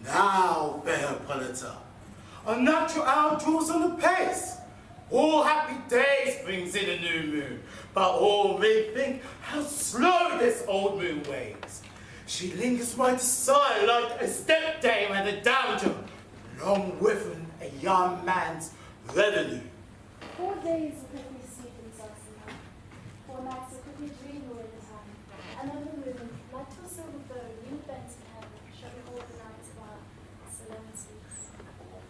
Now, fair Polita, a natural hour draws on the pace. All happy days brings in a new moon, but all may think how slow this old moon waves. She lingers by the side like a stepdame at a downer, long within a young man's revenue. 4 days could we sleep in Saxony, 4 nights could we dream all the time, another rhythm, like to a silver bow, new bent in heaven, showing all the nights of our solemnities.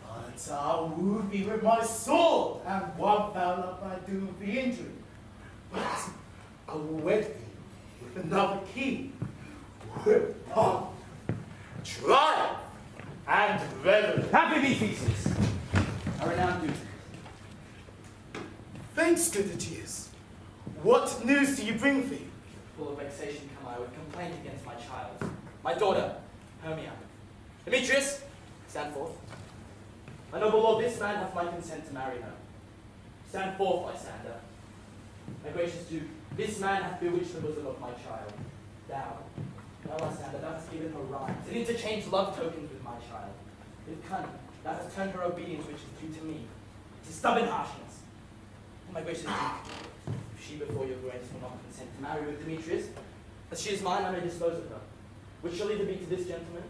But I'll wound thee with my sword, and one foul up I do with the injury. But I will wed thee with another key, with pomp, triumph, and reverence. Happy be Theseus, a renowned duke. Thanks, good Aegeus. What news do you bring thee? Full of vexation come I with complaint against my child, my daughter, Hermia. Demetrius, stand forth. My noble lord, this man hath my consent to marry her. Stand forth, Lysander. My gracious duke, this man hath bewitched the bosom of my child. Thou, Lysander, thou hast given her rhymes and interchanged love tokens with my child. With cunning, thou hast turned her obedience which is due to me to stubborn harshness. Oh, my gracious duke, if she before your grace will not consent to marry with Demetrius, as she is mine, I may dispose of her, which shall either be to this gentleman,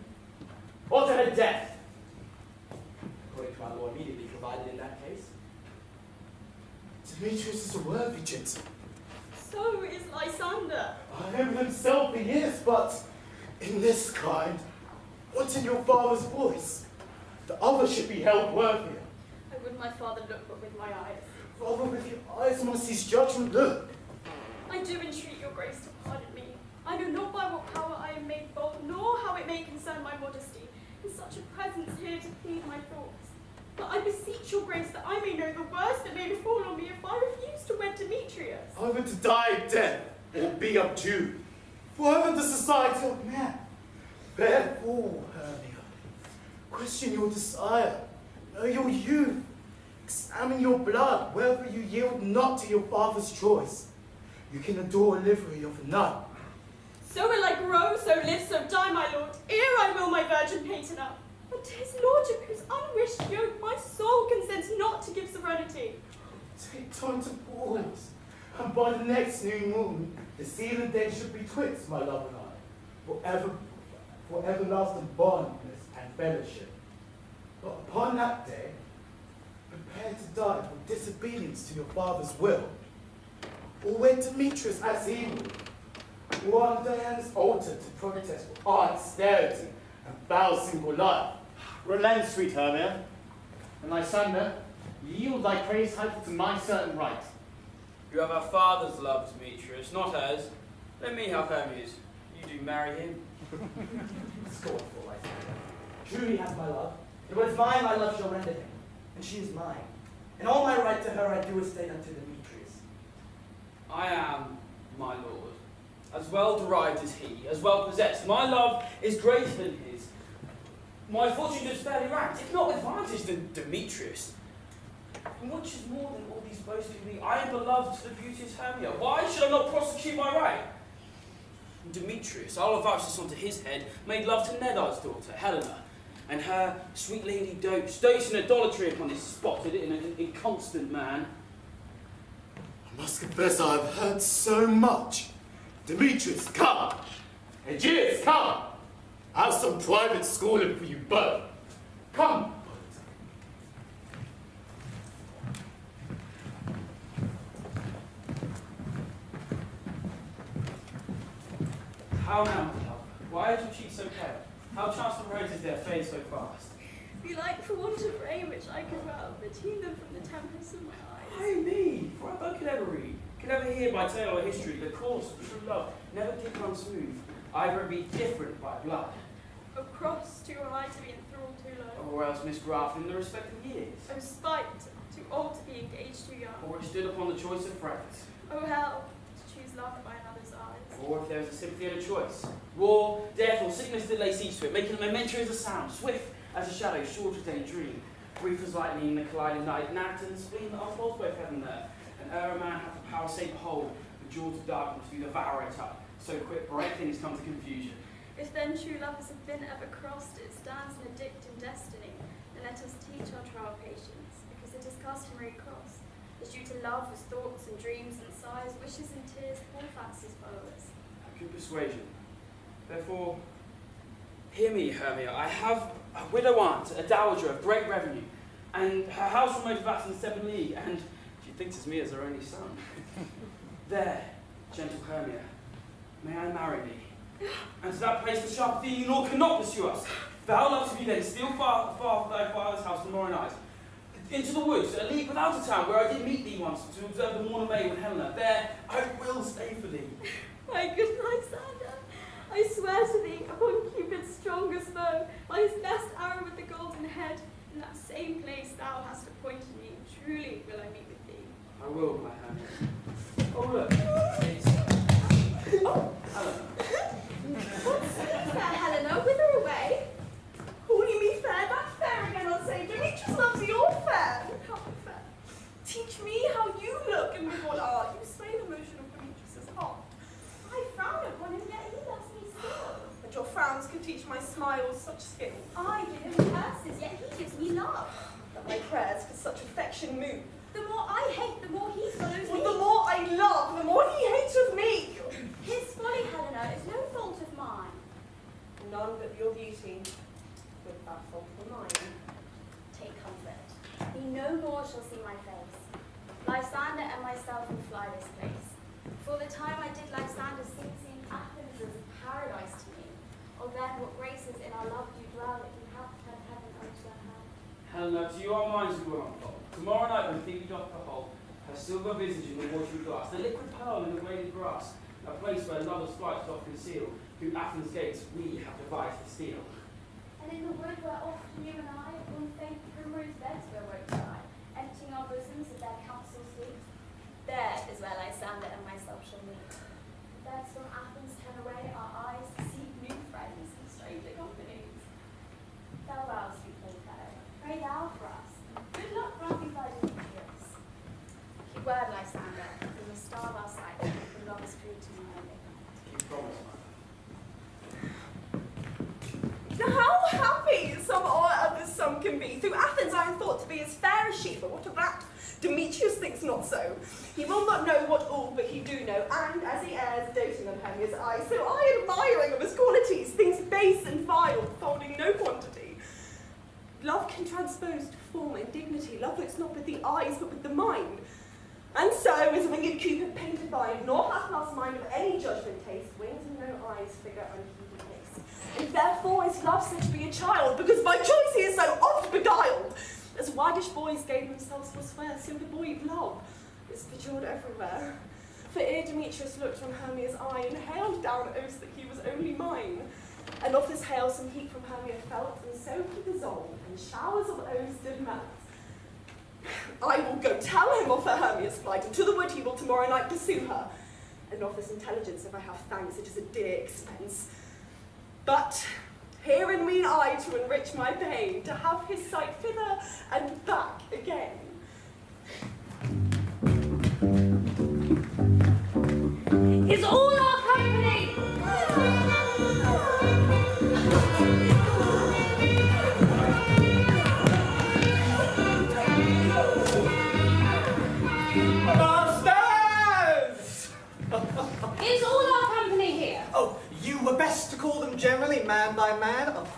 or to her death, according to our law immediately provided in that case. Demetrius is a worthy gentleman. So is Lysander. I am himself he is, but in this kind, what's in your father's voice? The other should be held worthier. I would my father look but with my eyes. Rather with your eyes must his judgment look. I do entreat your grace to pardon me. I know not by what power I am made bold, nor how it may concern my modesty, in such a presence here to plead my thoughts. But I beseech your grace that I may know the worst that may befall on me if I refuse to wed Demetrius. Either to die a death, or be abjured, forever the society of man. Therefore, Hermia, question your desire, know your youth, examine your blood, whether you yield not to your father's choice. You can adore a livery of a nun. So will I grow, so live, so die, my lord, ere I will my virgin painted up. But to his lordship, whose unwished yoke my soul consents not to give serenity. Take time to pause, and by the next new moon, the sealing day should be twixt, my love and I, for everlasting bondness and fellowship. But upon that day, prepare to die for disobedience to your father's will, or wed Demetrius as he would, or on Diana's altar to protest for austerity and vow single life. Relent, sweet Hermia, and Lysander, yield thy praise title to my certain right. You have our father's love, Demetrius, not hers. Let me have Hermes. You do marry him. Scornful, Lysander. Truly hath my love, and what is mine my love shall render him, and she is mine. And all my right to her I do estate unto Demetrius. I am, my lord, as well derived as he, as well possessed. My love is greater than his. My fortune is fairly ranked, if not with advantage than Demetrius. And which is more than all these boasting me, I am beloved to the beauteous Hermia. Why should I not prosecute my right? And Demetrius, I'll vouch this onto his head, made love to Nedar's daughter, Helena, and her sweet lady dotes in idolatry upon this spotted and inconstant man. I must confess I have heard so much. Demetrius, come! Aegeus, come! I have some private schooling for you both. Come! How now, my love? Why is your cheek so pale? How chance the roses there fade so fast? Be like for want of rain which I could well, between them from the tempest of my eyes. Ay me, for I could ever read, could ever hear by tale or history, the course of true love never did run smooth, either it be different by blood, O cross too high to be enthralled too low, or else misgrafted in the respective years, O spite too old to be engaged too young, or it stood upon the choice of friends, O hell to choose love by another's eyes. or if there was a sympathy and a choice. War, death, or sickness that lay siege to it, making it momentary as a sound, swift as a shadow, short as any dream, brief as lightning in the colliding night, and act and spleen that unfolds both heaven and earth, and ere a man hath the power, say, behold, the jaws of darkness do devour it up, so quick bright things come to confusion. If then true lovers have been ever crossed, it stands an edict in destiny, and let us teach our trial patience, because it is customary cross, is due to love as thoughts and dreams and sighs, wishes and tears, all fancies follow us. Good persuasion. Therefore, hear me, Hermia. I have a widow aunt, a dowager of great revenue, and her house remote of Athens 7 league, and she thinks it's me as her only son. There, gentle Hermia, may I marry thee? And to that place the sharp Athenian law cannot pursue us. Thou lovest me then, still far from thy father's house tomorrow night. Into the woods, a league without a town, where I did meet thee once to observe the morn of May with Helena. There I will stay for thee. My good Lysander, I swear to thee, upon Cupid's strongest bow, by his best arrow with the golden head, in that same place thou hast appointed me, truly will I meet with thee. I will, my Hermia. Oh look, it's Helena. Fair Helena, whither away? Call you me fair, that fair again on say, Demetrius loves your fair. How fair? Teach me how you look and with what art you sway the motion of Demetrius' heart. I frown upon him, yet he loves me still. But your frowns can teach my smiles such skill. I give him curses, yet he gives me love. That my prayers for such affection move. The more I hate, the more he follows me. Well, the more I love, the more he hates of me. His folly, Helena, is no fault of mine. None but your beauty, with that fault of mine. Take comfort. He no more shall see my face. Lysander and myself will fly this place. For the time I did Lysander seem Athens as paradise to me. Or then what graces in our love do dwell that he hath had heaven unto her hand. Helena, to you our minds we will unfold. Tomorrow night when Phoebe doth behold her silver visage in the watery glass, the liquid pearl in the graded grass, a place where lovers' flights doth conceal, through Athens' gates we have devised to steal. And in the wood where oft you and I, on faint primrose beds were wont to lie, emptying our bosoms of their counsel sweet, there is where Lysander and myself shall meet. Thence from Athens turn away our eyes to seek new friends and stranger companies. Farewell, sweet playfellow, pray thou for us. Good luck granting thy Demetrius. Keep word, Lysander, we must starve our sight, and love is true to me only. Keep promise, my How happy some or others some can be. Through Athens I am thought to be as fair as she, but what of that? Demetrius thinks not so. He will not know what all but he do know, and as he errs, doting on Hermia's eyes, so I admiring of his qualities, things base and vile, folding no quantity. Love can transpose to form and dignity. Love looks not with the eyes, but with the mind. And so is winged Cupid painted by, nor hath lost mind of any judgment taste, wings and no eyes, figure unheeded face. And therefore is love said to be a child, because by choice he is so oft beguiled. As waggish boys gave themselves for swear, so the boy love is bejewelled everywhere. For ere Demetrius looked on Hermia's eye, and hailed down oaths that he was only mine. And of this hail some heat from Hermia felt, and so he dissolved, and showers of oaths did melt. I will go tell him of her Hermia's flight, and to the wood he will tomorrow night pursue her. And of this intelligence, if I have thanks, it is a dear expense. But herein mean I to enrich my pain, to have his sight thither and back again.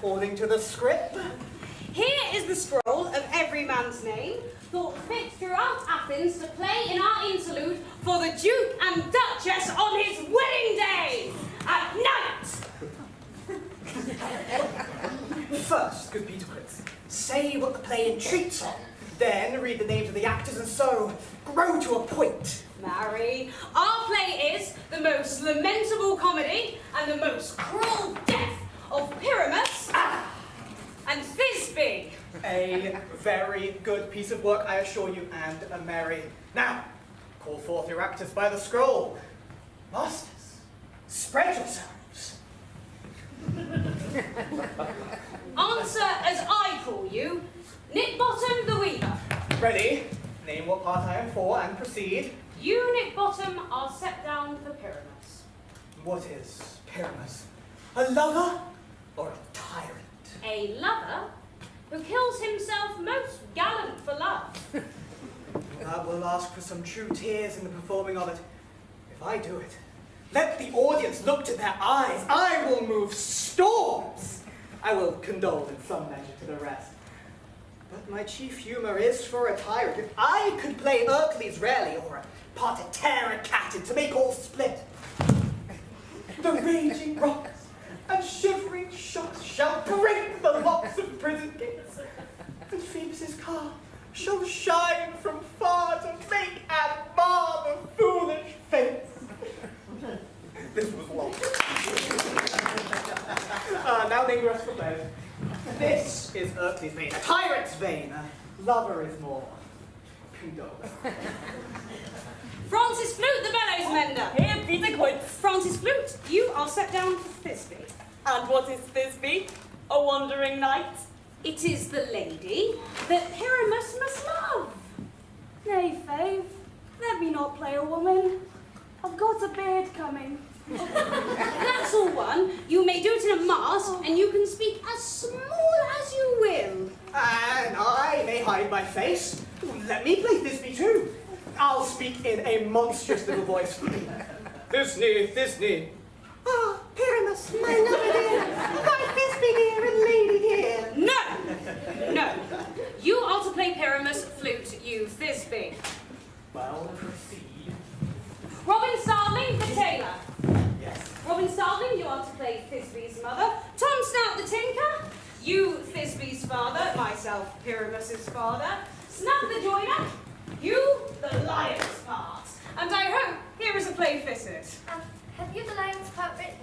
according to the script. Here is the scroll of every man's name, thought fit throughout Athens to play in our interlude for the Duke and Duchess on his wedding day, at night! First, good Peter Quince, say what the play entreats on. Then read the names of the actors and so grow to a point. Marry, our play is the most lamentable comedy and the most cruel death of Pyramus and Thisbe. A very good piece of work, I assure you, and a merry. Now, call forth your actors by the scroll. Masters, spread yourselves. Answer as I call you, Nickbottom the Weaver. Ready? Name what part I am for and proceed. You, Nickbottom, are set down for Pyramus. What is Pyramus? A lover or a tyrant? A lover who kills himself most gallant for love. That will ask for some true tears in the performing of it. If I do it, let the audience look to their eyes. I will move storms. I will condole in some measure to the rest. But my chief humour is for a tyrant. If I could play Hercules rarely, or a part to tear a cat into, make all split, the raging rocks and shivering shocks shall break the locks of prison gates, and Phoebus' car shall shine from far to make and mar the foolish face. This was long. Now name the rest of the play. This is Hercules' vein, a tyrant's vein. A lover is more. Condole. Francis Flute, the bellows mender. Here, Peter Quince. Francis Flute, you are set down for Thisbe. And what is Thisbe? A wandering knight? It is the lady that Pyramus must love. Nay, Fave, let me not play a woman. I've got a beard coming. That's all one. You may do it in a mask, and you can speak as small as you will. And I may hide my face. Let me play Thisbe too. I'll speak in a monstrous little voice. Thisbe. Ah, Pyramus, my lover dear, my Thisbe dear and lady dear. No! No. You are to play Pyramus, Flute, you Thisbe. Well, proceed. Robin Starling, the tailor. Yes. Robin Starling, you are to play Thisbe's mother. Tom Snout, the tinker. You, Thisbe's father. Myself, Pyramus's father. Snap the joiner. You, the lion's part. And I hope here is a play fitted. Have you the lion's part written?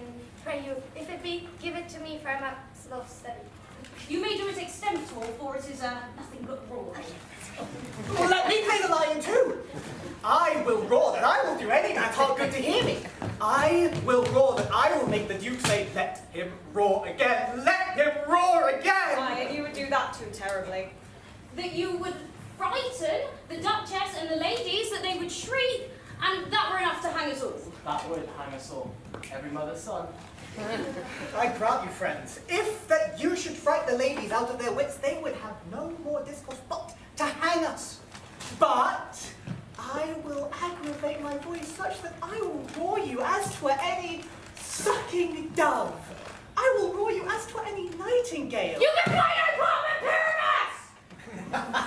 Pray you, if it be, give it to me for a maps of study. You may do it extempore, for it is nothing but raw. Well, let me play the lion too. I will roar that I will do any man's heart good to hear me. I will roar that I will make the Duke say, let him roar again. Let him roar again. Why, and you would do that too terribly. That you would frighten the Duchess and the ladies, that they would shriek, and that were enough to hang us all. That would hang us all. Every mother's son. I grant you, friends, if that you should fright the ladies out of their wits, they would have no more discourse but to hang us. But I will aggravate my voice such that I will roar you as to any sucking dove. I will roar you as to any nightingale. You can play no part with Pyramus!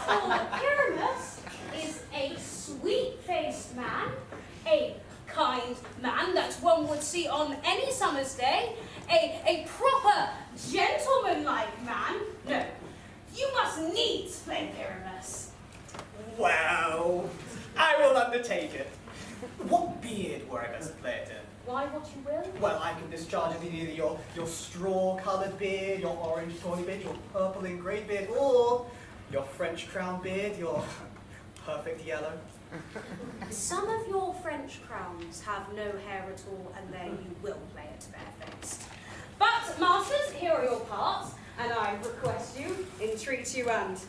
For Pyramus is a sweet-faced man, a kind man that one would see on any summer's day, a proper gentleman-like man. No, you must needs play Pyramus. Well, I will undertake it. What beard were I best to play it in? Why, what you will? Well, I can discharge it in either your straw-coloured beard, your orange tawny beard, your purple and grey beard, or your French crown beard, your perfect yellow. Some of your French crowns have no hair at all, and there you will play it barefaced. But, masters, here are your parts, and I request you, entreat you, and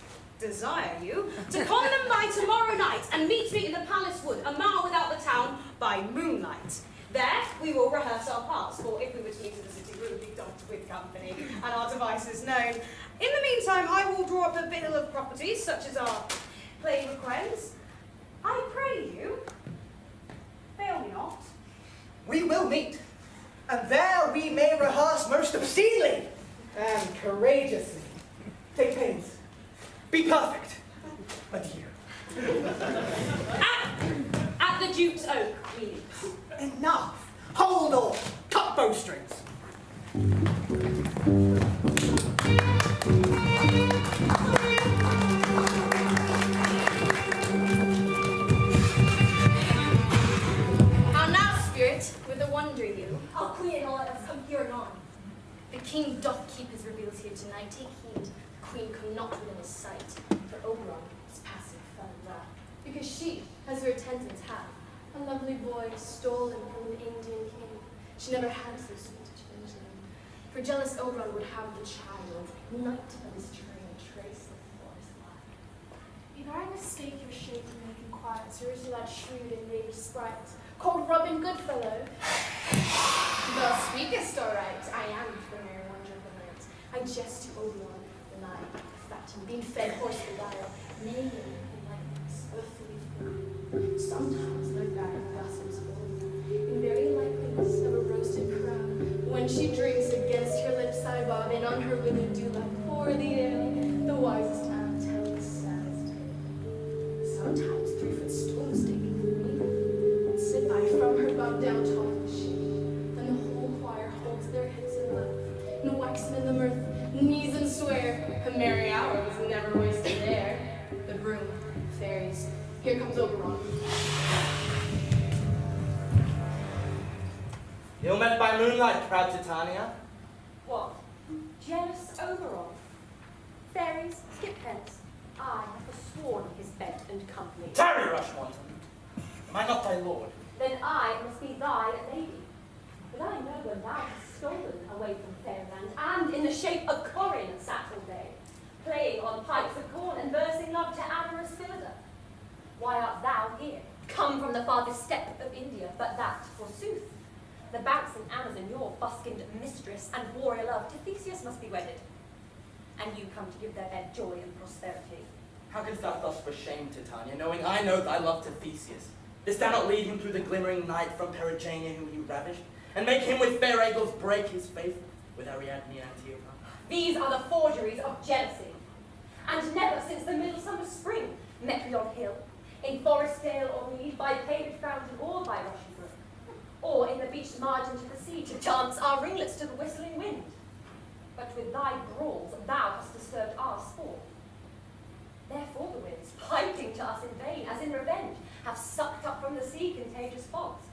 desire you, to come them by tomorrow night and meet me in the Palace Wood, a mile without the town, by moonlight. There we will rehearse our parts, for if we were to meet in the city, we would be dogged with company, and our devices known. In the meantime, I will draw up a bill of properties, such as our play requires. I pray you, fail me not. We will meet, and there we may rehearse most obscenely. and courageously. Take pains. Be perfect. Adieu. At the Duke's Oak, please. Enough. Hold on. Cut bowstrings. How now, spirit, whither wander you? Our queen, all let us come here anon. The king doth keep his reveals here tonight. Take heed, the queen come not within his sight. For Oberon is passing fell in love. Because she, as her attendants have, a lovely boy stolen from an Indian king. She never had so sweet a changeling. For jealous Oberon would have the child, knight of his train, trace the forest line. If I mistake your shape and make inquiries, or is you that shrewd and knavy sprite, called Robin Goodfellow? Thou speakest aright, I am the merry wonder of the night. I jest to Oberon, the night, fat and being fed horse beguile, neighing in likeness, earthly food. Sometimes my back gossips bold, in very likeliness of a roasted crown. When she drinks against her lips I bob, and on her willing dewlap pour the ale, the wisest man tells the saddest tale. Sometimes 3-foot stones take me with me, and sit I from her bob down tall as she, and the whole choir holds their heads in love, and waxen in the mirth, knees and swear, a merry hour was never wasted there. The broom, fairies, here comes Oberon. Ill met by moonlight, proud Titania. What? Jealous Oberon? Fairies, skip hence. I have forsworn his bed and company. Tarry, Rushwanton. Am I not thy lord? Then I must be thy lady. But I know when thou hast stolen away from Fairyland, and in the shape of Corin sat all day, playing on pipes of corn and versing love to amorous Philida. Why art thou here, come from the farthest steppe of India, but that, forsooth, the bouncing Amazon, your buskined mistress and warrior love, to Theseus must be wedded, and you come to give their bed joy and prosperity. How canst thou thus for shame, Titania, knowing I know thy love to Theseus? Didst thou not lead him through the glimmering night from Perigenia whom he ravished, and make him with fair Eagles break his faith with Ariadne and Antiope? These are the forgeries of jealousy, and never since the midsummer spring met we on hill, in forest dale or mead, by paved fountain or by rushing brook, or in the beached margin to the sea, to dance our ringlets to the whistling wind. But with thy brawls thou hast disturbed our sport. Therefore the winds, piping to us in vain, as in revenge, have sucked up from the sea contagious fogs,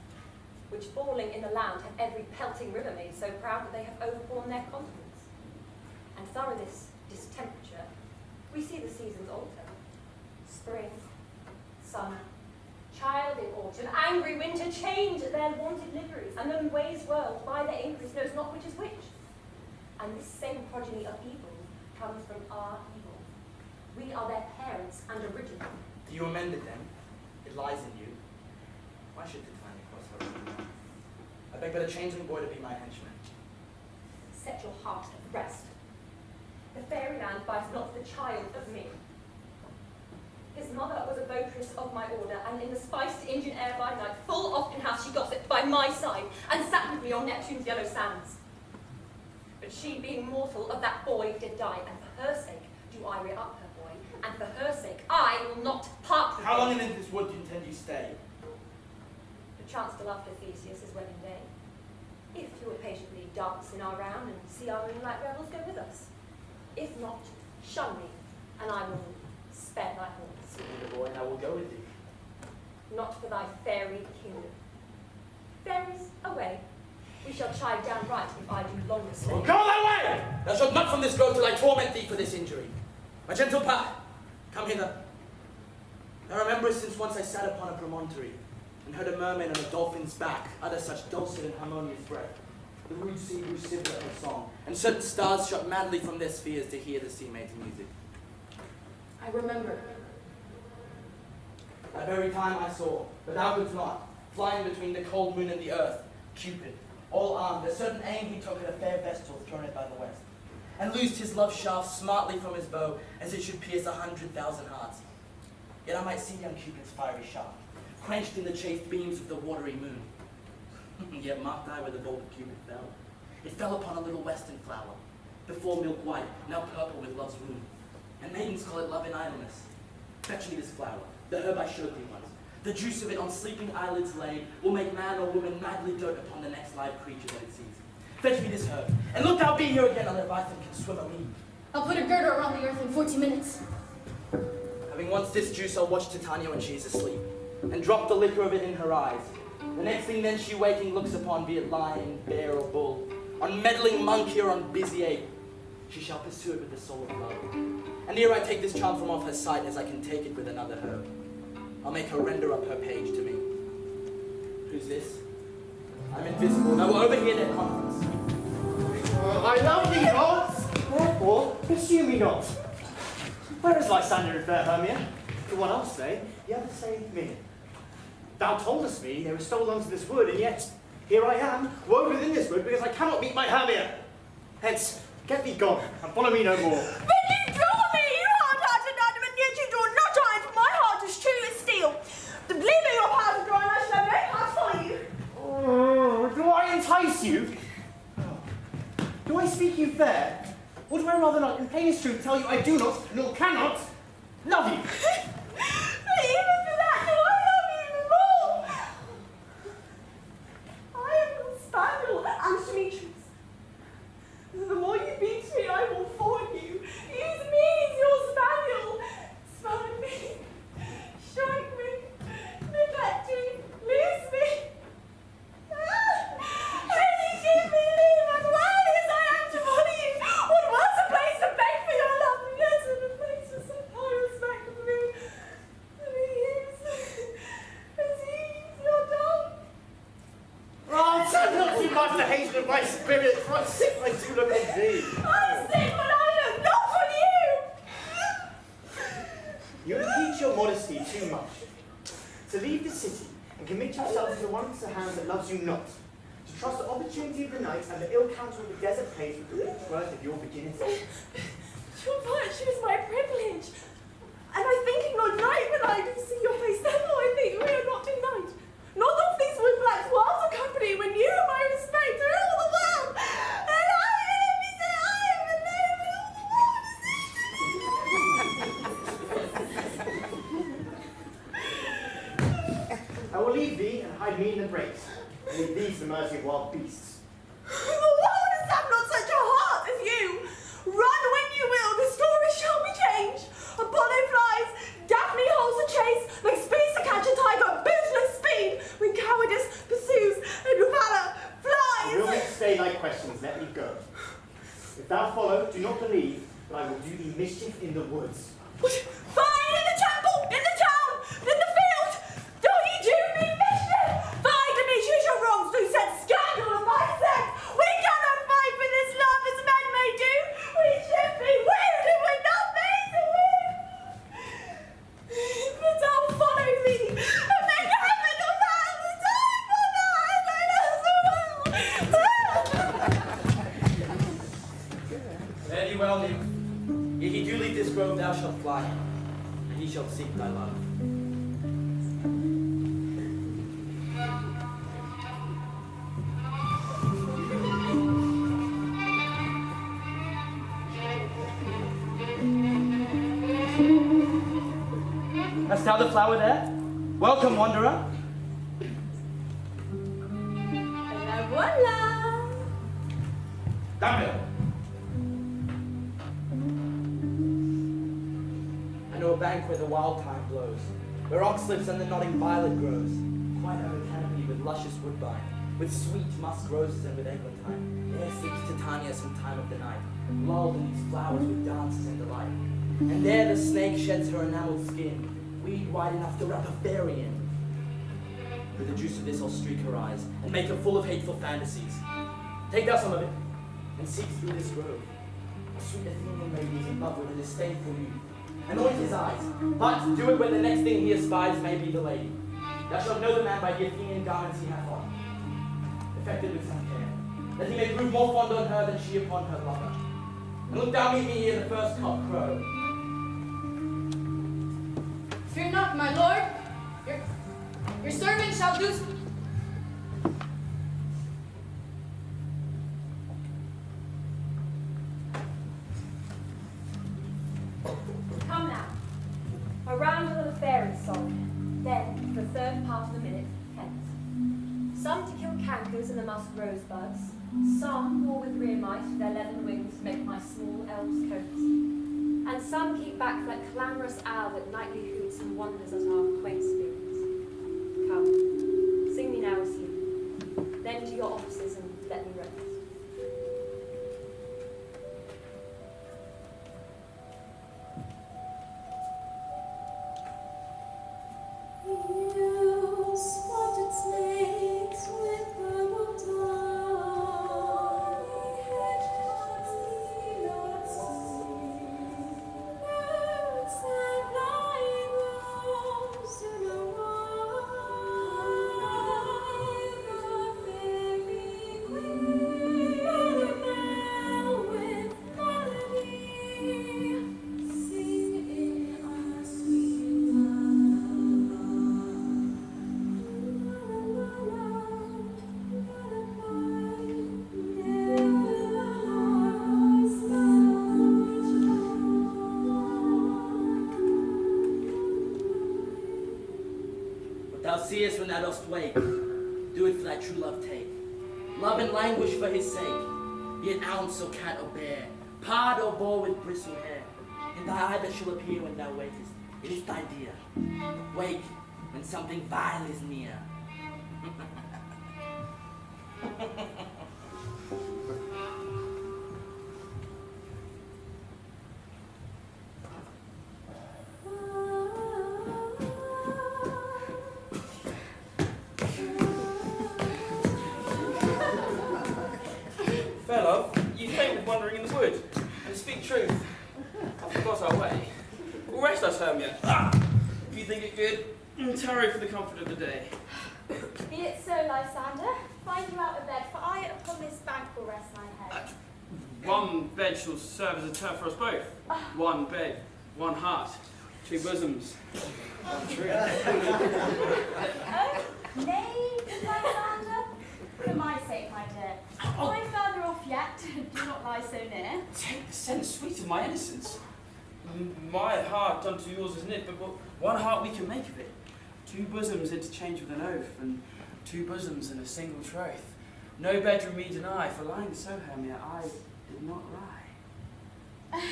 which falling in the land have every pelting river made so proud that they have overborne their continents. And through this distemperature, we see the seasons alter. Spring, summer, child in autumn, angry winter change their wonted liveries, and the ways world by their increase knows not which is which. And this same progeny of evil comes from our evil. We are their parents and original. Do you amend it then? It lies in you. Why should Titania cross her own? I beg but a changeling boy to be my henchman. Set your heart at rest. The fairyland buys not the child of me. His mother was a votaress of my order, and in the spiced Indian air by night, full often hath she gossiped by my side, and sat with me on Neptune's yellow sands. But she, being mortal, of that boy did die, and for her sake do I rear up her boy, and for her sake I will not part with How long him. in this wood do you intend you stay? Perchance till after Theseus' wedding day. If you will patiently dance in our round and see our moonlight revels, go with us. If not, shun me, and I will spare thy horns. Give me the boy, and I will go with thee. Not for thy fairy kingdom. Fairies, away. We shall chide down right if I do longer stay. Go thy way! Thou shalt not from this go till I torment thee for this injury. My gentle pap, come hither. Thou rememberest since once I sat upon a promontory, and heard a mermaid on a dolphin's back utter such dulcet and harmonious breath. The rude sea grew civil at her song, and certain stars shot madly from their spheres to hear the sea maid's music. I remember. That very time I saw, but thou couldst not, flying between the cold moon and the earth, Cupid, all armed, a certain aim he took at a fair vestal thrown it by the west, and loosed his love shaft smartly from his bow, as it should pierce 100,000 hearts. Yet I might see young Cupid's fiery shaft, quenched in the chaste beams of the watery moon. Yet marked I where the bolt of Cupid fell. It fell upon a little western flower, before milk white, now purple with love's wound. And maidens call it love in idleness. Fetch me this flower, the herb I showed thee once. The juice of it on sleeping eyelids laid will make man or woman madly dote upon the next live creature that it sees. Fetch me this herb, and look thou be here again, a Leviathan can swim a me. I'll put a girder around the earth in 40 minutes. Having once this juice, I'll watch Titania when she is asleep, and drop the liquor of it in her eyes. The next thing then she waking looks upon, be it lion, bear, or bull, on meddling monkey or on busy ape, she shall pursue it with the soul of love. And ere I take this charm from off her sight, as I can take it with another herb, I'll make her render up her page to me. Who's this? I'm invisible, and I will overhear their conference. I love thee not, therefore pursue me not. Where is Lysander and fair Hermia? The one I'll say, the other say me. Thou toldest me they were stolen unto this wood, and yet here I am, woe within this wood, because I cannot meet my Hermia. Hence, get thee gone, and follow me no more. But you draw me, you hard-hearted Adam, and yet you draw not iron, for my heart is true as steel. The gleam of your powers draw, and I shall have no heart to follow you. Oh, do I entice you? Do I speak you fair? Or do I rather not, in plainest truth, tell you I do not, nor cannot, love you? But even for that, do I love you even more? I am your spaniel, and Demetrius. The more you beat me, I will fawn you. Use me as your spaniel. Smother me, strike me, neglect me, lose me. Only give me leave, and wild as I am to follow you. What was a place to beg for your love, and yes, and a place for some high respect of me. And use your tongue. Oh, turn not too much the hatred of my spirit, for I'm sick I do look on thee. I'm sick, but I look not on you. You impeach your modesty too much. To leave the city and commit yourself to one of the hands that loves you not. To trust the opportunity of the night and the ill counsel of the desert place with the rich worth of your virginity. Your virtue is my privilege. And I think it not night when I do see your face. Therefore I think we are not tonight. Not of these woodblacks worlds of company when you are my respect in all the world. And I am the name in all the world. I will leave thee and hide me in the brakes, and leave thee to the mercy of wild beasts. The world has have not such a heart as you. Run when you will, the story shall be changed. Apollo flies, Daphne holds the chase, like speeds to catch a tiger, boundless speed, when cowardice pursues, and valor flies. Will not stay thy questions, let me go. If thou follow, do not believe, but I will do thee mischief in the woods. Fine in the temple, in the town, in the field. Don't you do me mischief? Fine, Demetrius, your wrongs do set scandal of my sex. We cannot fight for this love as men may do. We should be weird and we're not made to win. But I'll follow thee and make heaven of that the time for that and as well. Fare thee well, nymph. If he do leave this grove, thou shalt fly, and he shall seek thy love. Hast thou the flower there? Welcome, wanderer. La voila. Dame. I know a bank where the wild thyme blows, where oxlips and the nodding violet grows, quite over canopy with luscious woodbine, with sweet musk roses and with eglantine. There sleeps Titania some time of the night, lulled in these flowers with dances and delight. And there the snake sheds her enamelled skin, weed wide enough to wrap a fairy in. With the juice of this I'll streak her eyes, and make her full of hateful fantasies. Take thou some of it, and seek through this grove. A sweet Athenian lady is in love with a disdainful youth. Anoint his eyes, but do it where the next thing he espies may be the lady. Thou shalt know the man by the Athenian garments he hath on, effected with some care, that he may prove more fond on her than she upon her lover. And look thou meet me here the first cock crow. Fear not, my lord. Your servant shall do. third part of a minute hence. Some to kill cankers and the musk rosebuds, some war with rear mice with their leathern wings to make my small elves' coats, and some keep back that clamorous owl that nightly hoots and wonders at our quaint spirits. Come, sing me now asleep, then to your offices and let me rest. You spotted snakes with purple dye, hedgehogs, lilacs, birds that flying rose to the wine, the fairy queen, rang a bell with melody, sing in our sweet What thou seest when thou dost wake, do it for thy true love take. Love and languish for his sake, be it ounce or cat or bear, pard or boar with bristle hair. In thy eye that shall appear when thou wakest, it is thy dear. Wake when something vile is near. Fair love, you faint with wandering in the wood, and to speak truth, I forgot our way. We'll rest us, Hermia. If you think it good, tarry for the comfort of the day. Be it so, Lysander. Find you out of bed, for I upon this bank will rest my head. One bed shall serve as a turf for us both. One bed, one heart, two bosoms, one tree. Oh, nay, Lysander. For my sake, my dear. I'm further off yet. Do not lie so near. Take the sense sweet of my innocence. My heart unto yours is knit, but one heart we can make of it. Two bosoms interchange with an oath, and two bosoms in a single troth. No bedroom me deny, for lying so, Hermia, I did not lie.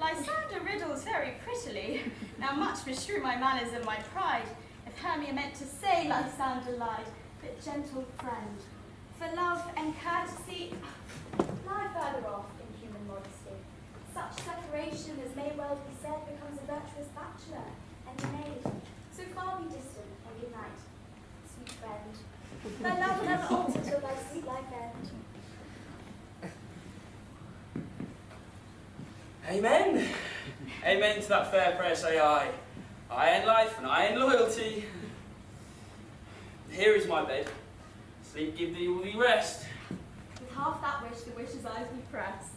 Lysander riddles very prettily. Now much beshrew my manners and my pride, if Hermia meant to say Lysander lied, but gentle friend, for love and courtesy, lie further off in human modesty. Such separation as may well be said becomes a virtuous bachelor and a maid. So far be distant, and good night, sweet friend. Thy love will never alter till thy sweet life end. Amen. Amen to that fair prayer, say I. I in life and I in loyalty. Here is my bed. Sleep give thee all thee rest. With half that wish, the wish's eyes be pressed.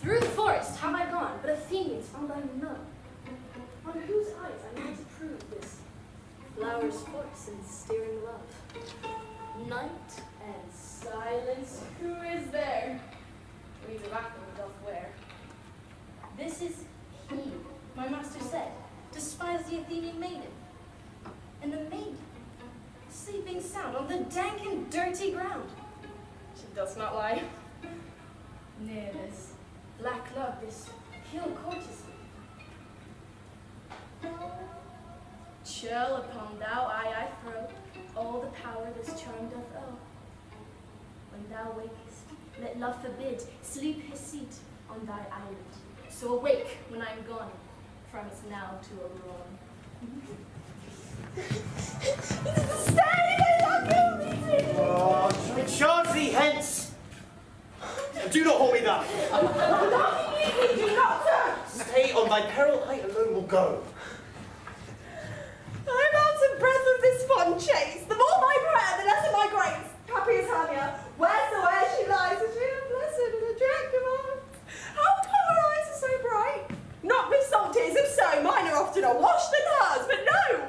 Through the forest have I gone, but Athenians found I none. On whose eyes I might prove this flower's voice and steering love. Night and silence, who is there? Weeds of Acton doth wear. This is he, my master said, despised the Athenian maiden. And the maiden, sleeping sound on the dank and dirty ground. She does not lie. Near this black love, this kill courtesy. Chill upon thou I throw all the power this charm doth owe. When thou wakest, let love forbid sleep his seat on thy island. So awake when I am gone, from its now to Oberon. Oh, charge thee hence! Do not hold me thus! Do not, sir! Stay on thy peril, I alone will go. I'm out of breath of this fond chase. The more my prayer, the less of my grace. Happy is Hermia, wheresoe'er she lies, and she is blessed and attractive eyes. How come her eyes are so bright? Not with salt tears, if so, mine are oftener washed than hers, but no,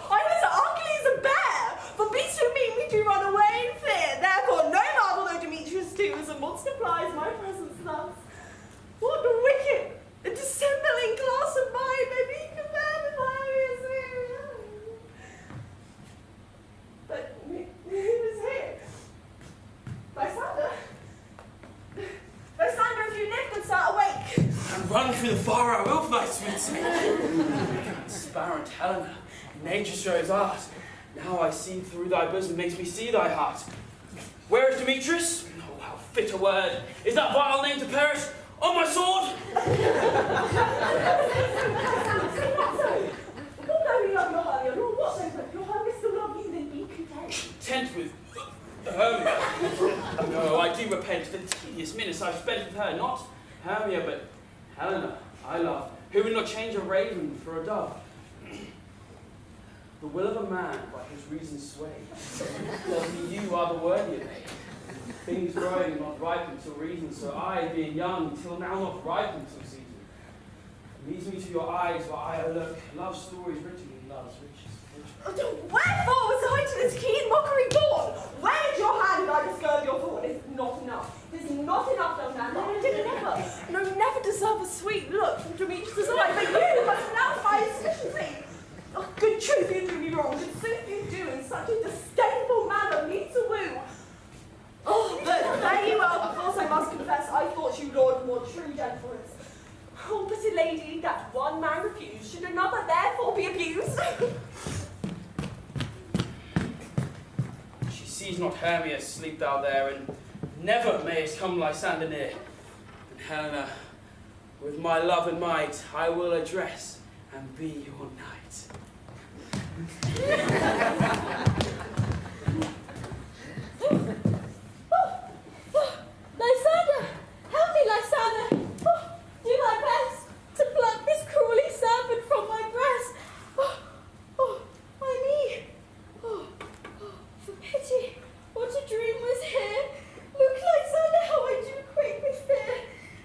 I'm as ugly as a bear, for beasts who meet me do run away in fear. Therefore, no marvel though Demetrius too as a monster plies my presence thus. What wicked, Run through the fire, I will for thy sweet sake. Transparent Helena, nature shows art. Now I see through thy bosom, makes me see thy heart. Where is Demetrius? Oh, how fit a word. Is that vile name to perish on my sword? Content with Hermia. No, I do repent the tedious minutes I've spent with her, not Hermia, but Helena, I love, who would not change a raven for a dove. The will of a man by his reason swayed. Tells me you are the worthier maid. Things growing not ripen till reason, so I, being young, till now not ripen till season. Leads me to your eyes where I look, love stories written in love's riches. Wherefore was I to this keen mockery born? Where's your hand and I disturb your thought? It's not enough. It's not enough, young man. I did never deserve a sweet look from Demetrius' eye, but you must pronounce my insufficiency. Oh, good truth, you do me wrong. Good sooth you do in such a disdainful manner me to woo. Oh, but there you are. Of course I must confess, I thought you lord more true gentleness. Oh, pretty lady, that one man refused, should another therefore be abused? She sees not Hermia, sleep thou there, and never mayest come Lysander near. And Helena, with my love and might, I will address and be your knight. Lysander! Help me, Lysander! Oh, do my best to pluck this cruelly serpent from my breast. My knee! For pity, what a dream was here! Look, Lysander, how I do quake with fear!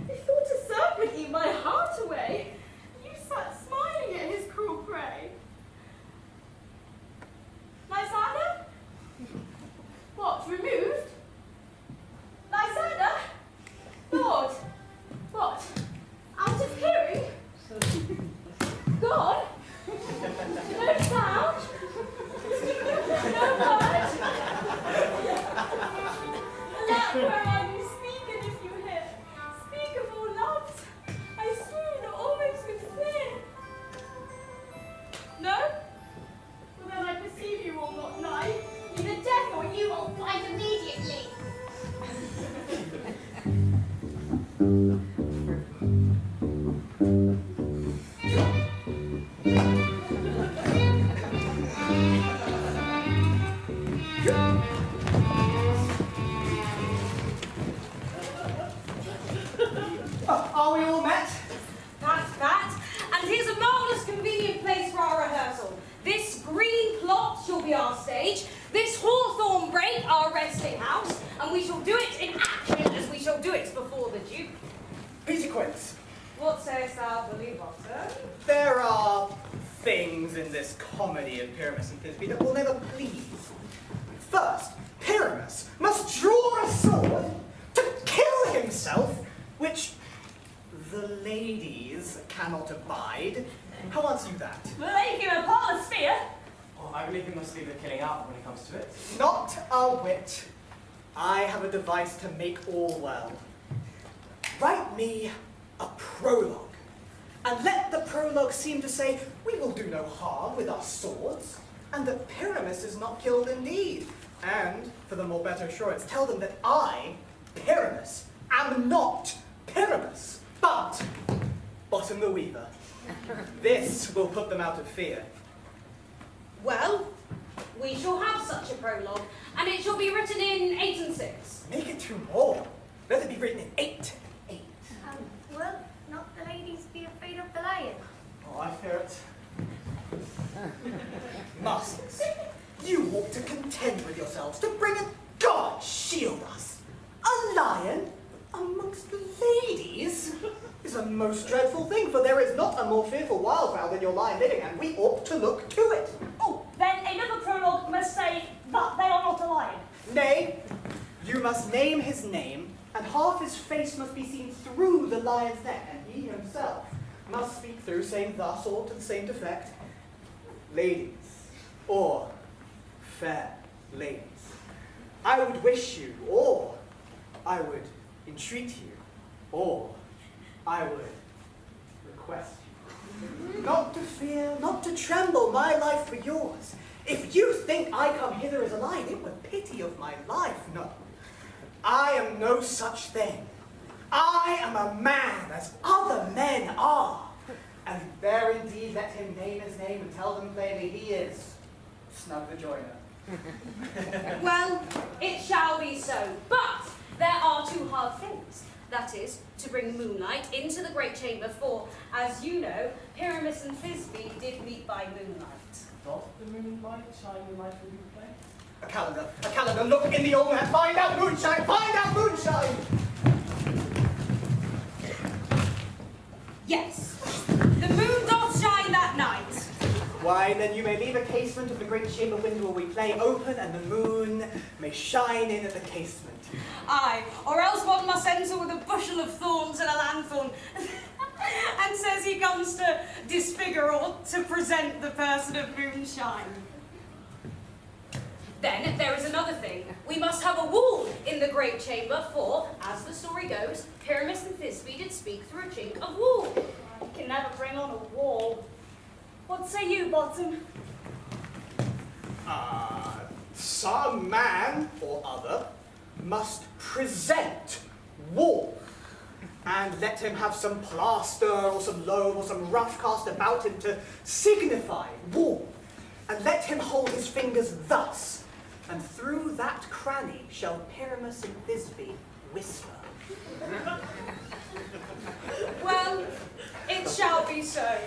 Methought a serpent eat my heart away. You sat smiling at his cruel prey. Lysander? What, removed? Lysander? Lord? What? Out of hearing? God? No sound? No word? Alack, where are you? Speak, and if you hear, speak of all loves. I swoon almost with fear. No? Well, then I perceive you will not lie. Either death or you will fight immediately. Are we all met? That's that. And here's a marvellous convenient place for our rehearsal. This green plot shall be our stage, this hawthorn brake our resting house, and we shall do it in action as we shall do it before the Duke. Peter Quince, What sayest thou, Billy Bottom? there are things in this comedy of Pyramus and Thisbe that will never please. First, Pyramus must draw a sword to kill himself, which the ladies cannot abide. How answer you that? Make him a polysphère. Well, I believe we must leave the killing out when it comes to it. Not a whit. I have a device to make all well. Write me a prologue, and let the prologue seem to say, we will do no harm with our swords, and that Pyramus is not killed indeed. And, for the more better assurance, tell them that I, Pyramus, am not Pyramus, but Bottom the Weaver. This will put them out of fear. Well, we shall have such a prologue, and it shall be written in 8 and 6. Make it 2 more. Let it be written in 8. Will not the ladies be afraid of the lion? Oh, I fear it. Masters, you ought to contend with yourselves to bring a God shield us. A lion amongst the ladies is a most dreadful thing, for there is not a more fearful wildfowl than your lion living, and we ought to look to it. Oh, then another prologue must say that they are not a lion. Nay, you must name his name, and half his face must be seen through the lion's neck, and he himself must speak through, saying thus or to the same effect, ladies, or fair ladies, I would wish you, or I would entreat you, or I would request you. Not to fear, not to tremble, my life for yours. If you think I come hither as a lion, it were pity of my life. No, I am no such thing. I am a man as other men are. And there indeed let him name his name and tell them plainly he is Snug the Joiner. Well, it shall be so. But there are two hard things. That is, to bring moonlight into the great chamber, for, as you know, Pyramus and Thisbe did meet by moonlight. Does the moonlight shine the light of you play? A calendar, look in the old man, find out moonshine, find out moonshine! Yes, the moon doth shine that night. Why, then you may leave a casement of the great chamber window where we play open, and the moon may shine in at the casement. Aye, or else one must enter with a bushel of thorns and a lanthorn, and says he comes to disfigure or to present the person of moonshine. Then there is another thing. We must have a wall in the great chamber, for, as the story goes, Pyramus and Thisbe did speak through a chink of wall. You can never bring on a wall. What say you, Bottom? Some man or other must present wall, and let him have some plaster or some loam or some rough cast about him to signify wall, and let him hold his fingers thus, and through that cranny shall Pyramus and Thisbe whisper. Well, it shall be so.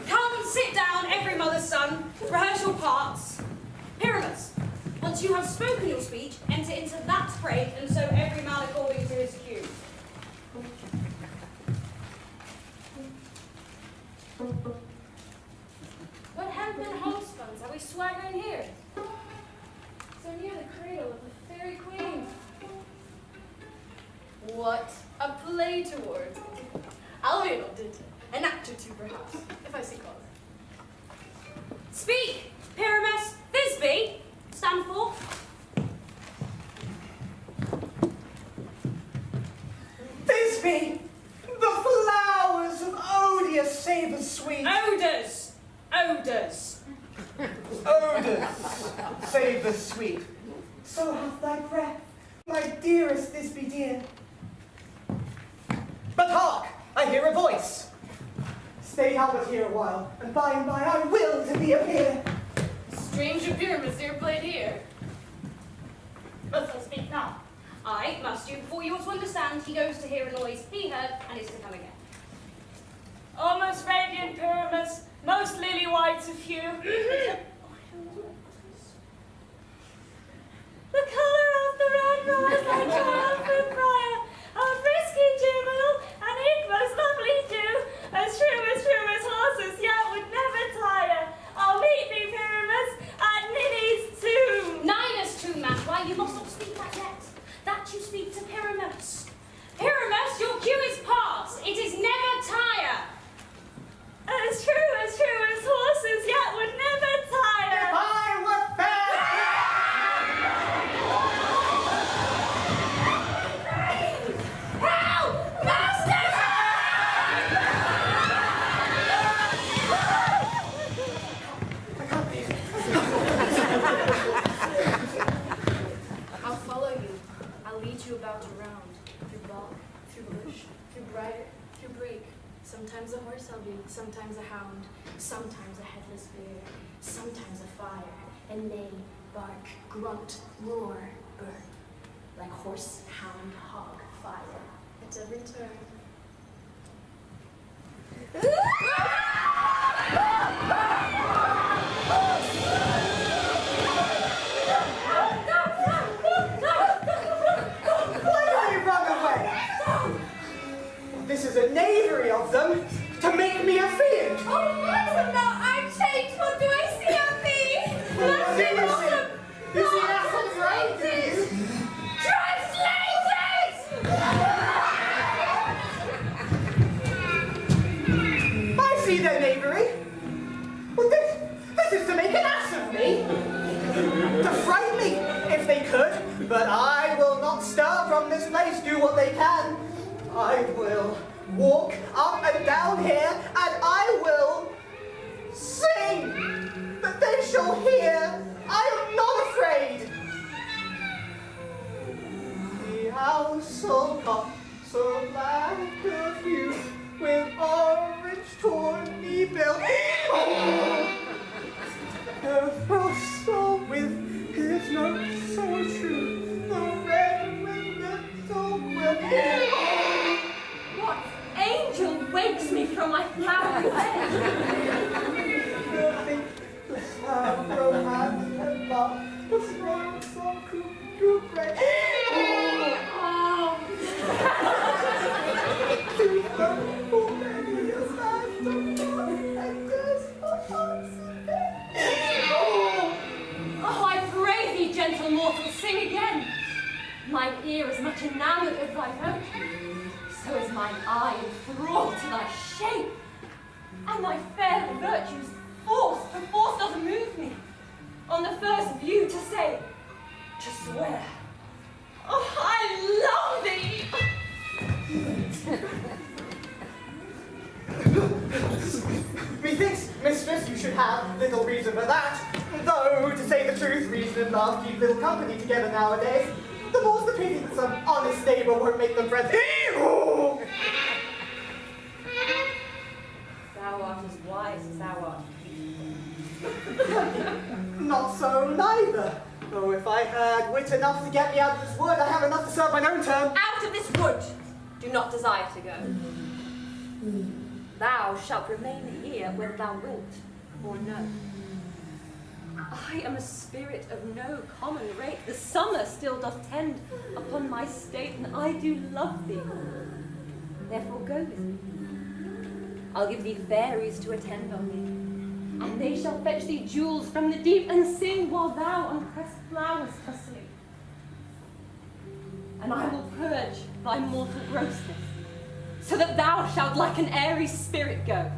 Come, sit down, every mother's son, rehearse your parts. Pyramus, once you have spoken your speech, enter into that break, and so every man according to his cue. What hempen homespuns are we swaggering here? So near the cradle of the fairy queen. What a play toward. I'll read on it. An act or two, perhaps, if I see cause. Speak, Pyramus, Thisbe, stand forth. Thisbe, the flowers of odious savours sweet. Odours, odours. Odours, savours sweet. So hath thy breath, my dearest Thisbe dear. But hark, I hear a voice. Stay thou but here a while, and by I will to thee appear. Strange Pyramus here played here. But so speak now. I must you, before you ought to understand, he goes to hear a noise he heard and is to come again. O most radiant Pyramus, most lily white of hue. The colour of the red rose like child fruit briar, a frisky juvenile, and eke most lovely dew, as true as horses yet would never tire. I'll meet thee, Pyramus, at Ninny's tomb. Nina's tomb, man, why you must not speak that yet. That you speak to Pyramus. Pyramus, your cue is past. It is never tire. As true as horses yet would never tire. If I were fair! Help! Master! I'll follow you. I'll lead you about around, through bog, through bush, through briar, through brake. Sometimes a horse I'll be, sometimes a hound, sometimes a headless bear, sometimes a fire, and neigh, bark, grunt, roar, burn, like horse, hound, hog, fire, at every turn. Why do they run away? This is a knavery of them to make me afeard. Oh, Midsummer, I'm changed. What do I see on thee? You see assholes right? I see their knavery. Well, this is to make an ass of me. To frighten me, if they could. But I will not stir from this place, do what they can. I will walk up and down here and I will sing, that they shall hear I am not afraid. The house so hot, so black of hue, with orange tawny bill. The frost so with his note so true, the red with little quill. What angel wakes me from my flowery bed? The romance and love, the spoils of cuckoo gray. To the full many is that the more and this for hearts in bed. Oh, I pray thee, gentle mortal, sing again. Mine ear is much enamoured of thy note, so is mine eye enthralled to thy shape, and thy fair virtues perforce doth move me, on the first view to say, to swear. Oh, I love thee! Methinks, mistress, you should have little reason for that. Though, to say the truth, reason and love keep little company together nowadays. The more's the pity that some honest neighbour won't make them friends. Thou art as wise as thou art. Not so neither. Though if I had wit enough to get me out of this wood, I have enough to serve mine own turn. Out of this wood! Do not desire to go. Thou shalt remain here whether thou wilt or no. I am a spirit of no common rate. The summer still doth tend upon my state, and I do love thee. Therefore go with me. I'll give thee fairies to attend on thee, and they shall fetch thee jewels from the deep and sing while thou on pressed flowers dost sleep. And I will purge thy mortal grossness, so that thou shalt like an airy spirit go.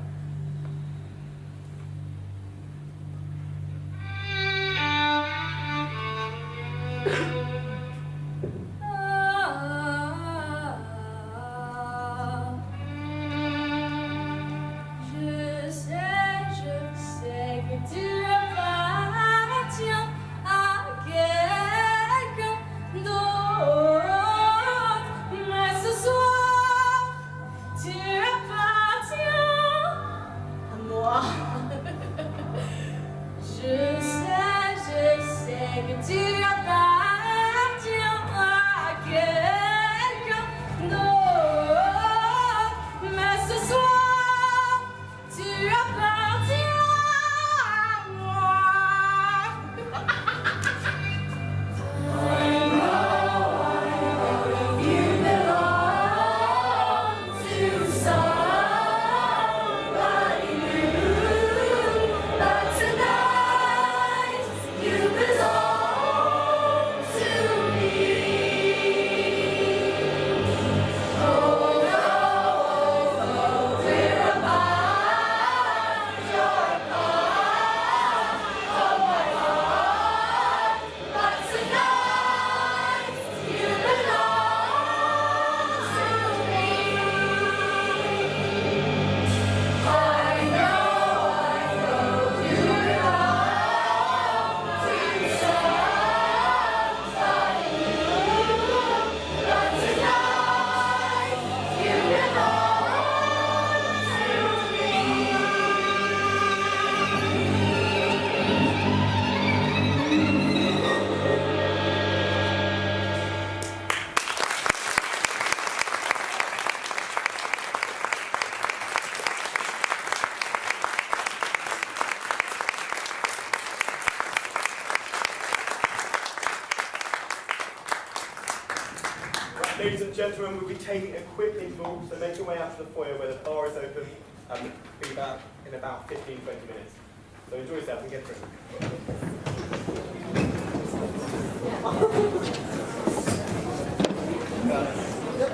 Ladies and gentlemen, we'll be taking a quick interval, so make your way out to the foyer where the bar is open and be back in about 15-20 minutes. So enjoy yourself and get through.